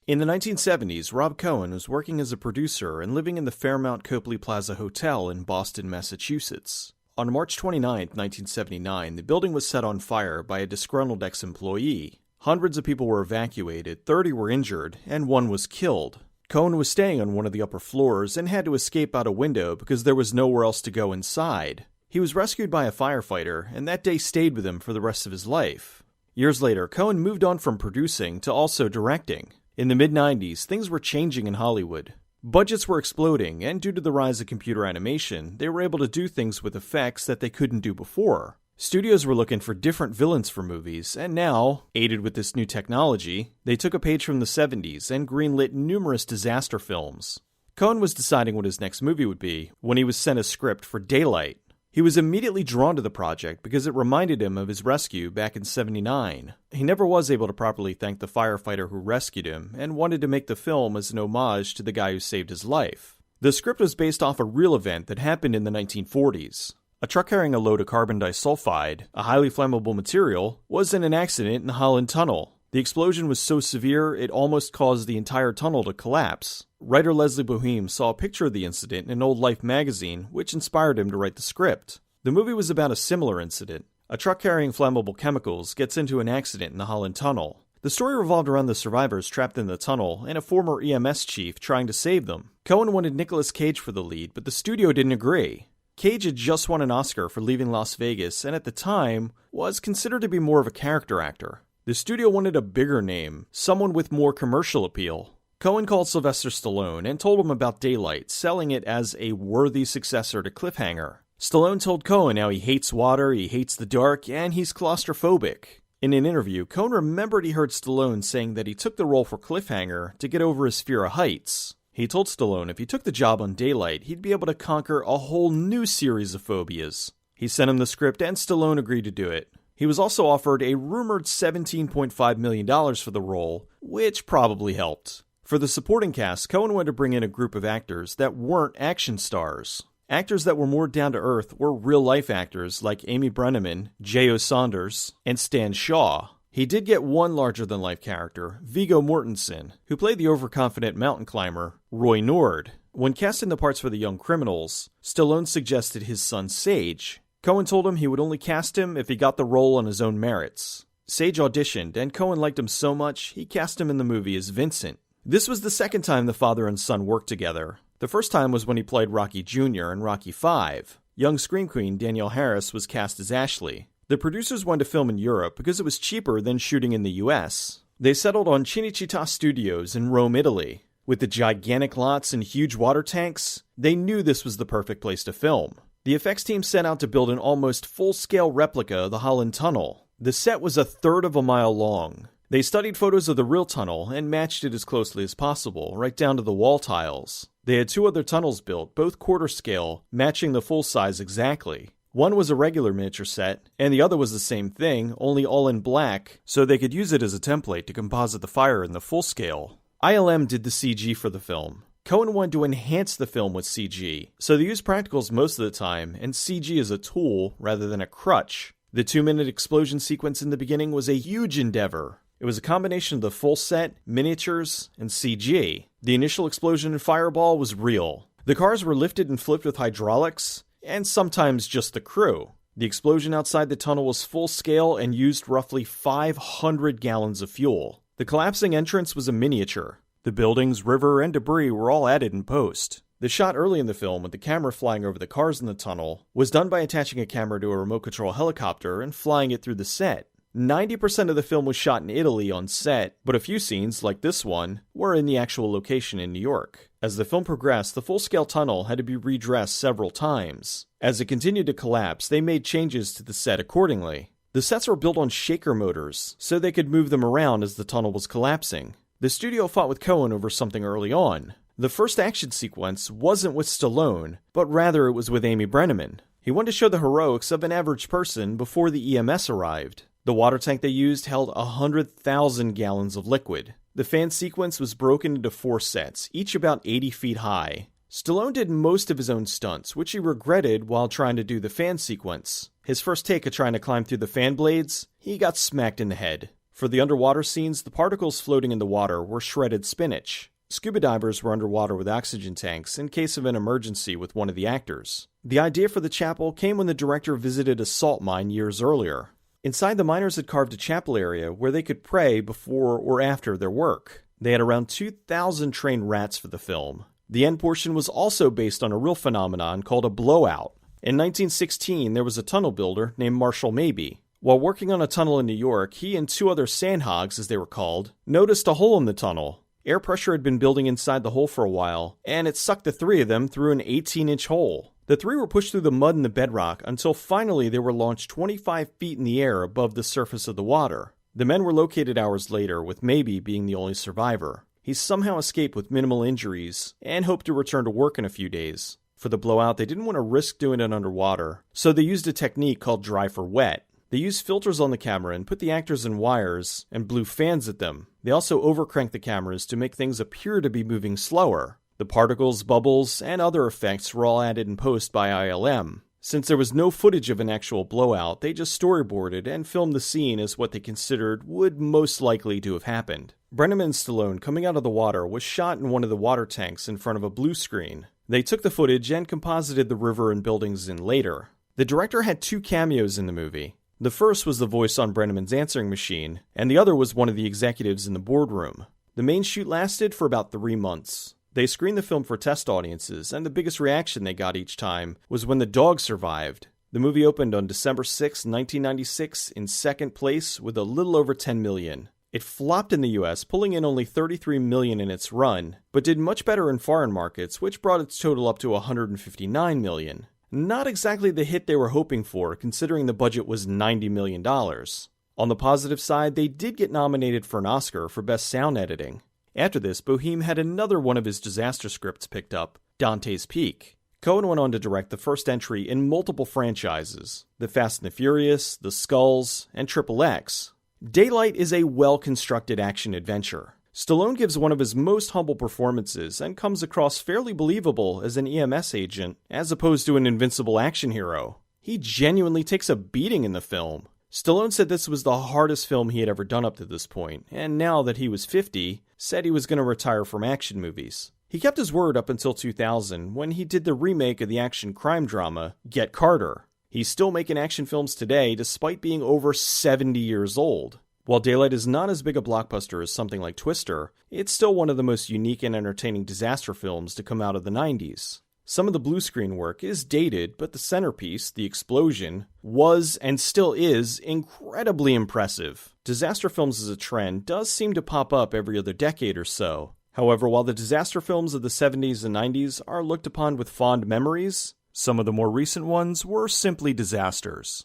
In the 1970s, Rob Cohen was working as a producer and living in the Fairmount Copley Plaza Hotel in Boston, Massachusetts. On March 29, 1979, the building was set on fire by a disgruntled ex-employee. Hundreds of people were evacuated, 30 were injured, and 1 was killed. Cohen was staying on one of the upper floors and had to escape out a window because there was nowhere else to go inside. He was rescued by a firefighter, and that day stayed with him for the rest of his life. Years later, Cohen moved on from producing to also directing. In the mid-90s, things were changing in Hollywood. Budgets were exploding, and due to the rise of computer animation, they were able to do things with effects that they couldn't do before. Studios were looking for different villains for movies, and now, aided with this new technology, they took a page from the 70s and greenlit numerous disaster films. Cohen was deciding what his next movie would be when he was sent a script for Daylight. He was immediately drawn to the project because it reminded him of his rescue back in '79. He never was able to properly thank the firefighter who rescued him and wanted to make the film as an homage to the guy who saved his life. The script was based off a real event that happened in the 1940s. A truck carrying a load of carbon disulfide, a highly flammable material, was in an accident in the Holland Tunnel. The explosion was so severe it almost caused the entire tunnel to collapse. Writer Leslie Boheim saw a picture of the incident in an old Life magazine, which inspired him to write the script. The movie was about a similar incident. A truck carrying flammable chemicals gets into an accident in the Holland Tunnel. The story revolved around the survivors trapped in the tunnel and a former EMS chief trying to save them. Cohen wanted Nicolas Cage for the lead, but the studio didn't agree. Cage had just won an Oscar for Leaving Las Vegas and at the time was considered to be more of a character actor. The studio wanted a bigger name, someone with more commercial appeal. Cohen called Sylvester Stallone and told him about Daylight, selling it as a worthy successor to Cliffhanger. Stallone told Cohen how he hates water, he hates the dark, and he's claustrophobic. In an interview, Cohen remembered he heard Stallone saying that he took the role for Cliffhanger to get over his fear of heights. He told Stallone if he took the job on Daylight, he'd be able to conquer a whole new series of phobias. He sent him the script and Stallone agreed to do it. He was also offered a rumored $17.5 million for the role, which probably helped. For the supporting cast, Cohen wanted to bring in a group of actors that weren't action stars. Actors that were more down-to-earth were real-life actors like Amy Brenneman, J.O. Saunders, and Stan Shaw. He did get one larger-than-life character, Viggo Mortensen, who played the overconfident mountain climber, Roy Nord. When casting the parts for the young criminals, Stallone suggested his son Sage. Cohen told him he would only cast him if he got the role on his own merits. Sage auditioned, and Cohen liked him so much, he cast him in the movie as Vincent. This was the second time the father and son worked together. The first time was when he played Rocky Jr. in Rocky V. Young Scream Queen Danielle Harris was cast as Ashley. The producers wanted to film in Europe because it was cheaper than shooting in the US. They settled on Cinecittà Studios in Rome, Italy. With the gigantic lots and huge water tanks, they knew this was the perfect place to film. The effects team set out to build an almost full-scale replica of the Holland Tunnel. The set was 1/3 of a mile long. They studied photos of the real tunnel and matched it as closely as possible, right down to the wall tiles. They had 2 other tunnels built, both quarter-scale, matching the full size exactly. One was a regular miniature set, and the other was the same thing, only all in black, so they could use it as a template to composite the fire in the full scale. ILM did the CG for the film. Cohen wanted to enhance the film with CG, so they used practicals most of the time, and CG as a tool rather than a crutch. The 2-minute explosion sequence in the beginning was a huge endeavor. It was a combination of the full set, miniatures, and CG. The initial explosion in Fireball was real. The cars were lifted and flipped with hydraulics, and sometimes just the crew. The explosion outside the tunnel was full scale and used roughly 500 gallons of fuel. The collapsing entrance was a miniature. The buildings, river, and debris were all added in post. The shot early in the film with the camera flying over the cars in the tunnel was done by attaching a camera to a remote control helicopter and flying it through the set. 90% of the film was shot in Italy on set, but a few scenes, like this one, were in the actual location in New York. As the film progressed, the full-scale tunnel had to be redressed several times. As it continued to collapse, they made changes to the set accordingly. The sets were built on shaker motors, so they could move them around as the tunnel was collapsing. The studio fought with Cohen over something early on. The first action sequence wasn't with Stallone, but rather it was with Amy Brenneman. He wanted to show the heroics of an average person before the EMS arrived. The water tank they used held 100,000 gallons of liquid. The fan sequence was broken into 4 sets, each about 80 feet high. Stallone did most of his own stunts, which he regretted while trying to do the fan sequence. His first take of trying to climb through the fan blades, he got smacked in the head. For the underwater scenes, the particles floating in the water were shredded spinach. Scuba divers were underwater with oxygen tanks in case of an emergency with one of the actors. The idea for the chapel came when the director visited a salt mine years earlier. Inside, the miners had carved a chapel area where they could pray before or after their work. They had around 2,000 trained rats for the film. The end portion was also based on a real phenomenon called a blowout. In 1916, there was a tunnel builder named Marshall Mabey. While working on a tunnel in New York, he and two other sandhogs, as they were called, noticed a hole in the tunnel. Air pressure had been building inside the hole for a while, and it sucked the three of them through an 18-inch hole. The three were pushed through the mud and the bedrock until finally they were launched 25 feet in the air above the surface of the water. The men were located hours later, with Mabey being the only survivor. He somehow escaped with minimal injuries and hoped to return to work in a few days. For the blowout, they didn't want to risk doing it underwater, so they used a technique called dry for wet. They used filters on the camera and put the actors in wires and blew fans at them. They also overcranked the cameras to make things appear to be moving slower. The particles, bubbles, and other effects were all added in post by ILM. Since there was no footage of an actual blowout, they just storyboarded and filmed the scene as what they considered would most likely to have happened. Brenneman and Stallone coming out of the water was shot in one of the water tanks in front of a blue screen. They took the footage and composited the river and buildings in later. The director had two cameos in the movie. The first was the voice on Brenneman's answering machine, and the other was one of the executives in the boardroom. The main shoot lasted for about 3 months. They screened the film for test audiences, and the biggest reaction they got each time was when the dog survived. The movie opened on December 6, 1996, in second place with a little over $10 million. It flopped in the US, pulling in only $33 million in its run, but did much better in foreign markets, which brought its total up to $159 million. Not exactly the hit they were hoping for, considering the budget was $90 million. On the positive side, they did get nominated for an Oscar for Best Sound Editing. After this, Boheme had another one of his disaster scripts picked up, Dante's Peak. Cohen went on to direct the first entry in multiple franchises, The Fast and the Furious, The Skulls, and Triple X. Daylight is a well-constructed action-adventure. Stallone gives one of his most humble performances and comes across fairly believable as an EMS agent, as opposed to an invincible action hero. He genuinely takes a beating in the film. Stallone said this was the hardest film he had ever done up to this point, and now that he was 50, said he was going to retire from action movies. He kept his word up until 2000, when he did the remake of the action crime drama, Get Carter. He's still making action films today, despite being over 70 years old. While Daylight is not as big a blockbuster as something like Twister, it's still one of the most unique and entertaining disaster films to come out of the 90s. Some of the blue screen work is dated, but the centerpiece, the explosion, was and still is incredibly impressive. Disaster films as a trend does seem to pop up every other decade or so. However, while the disaster films of the 70s and 90s are looked upon with fond memories, some of the more recent ones were simply disasters.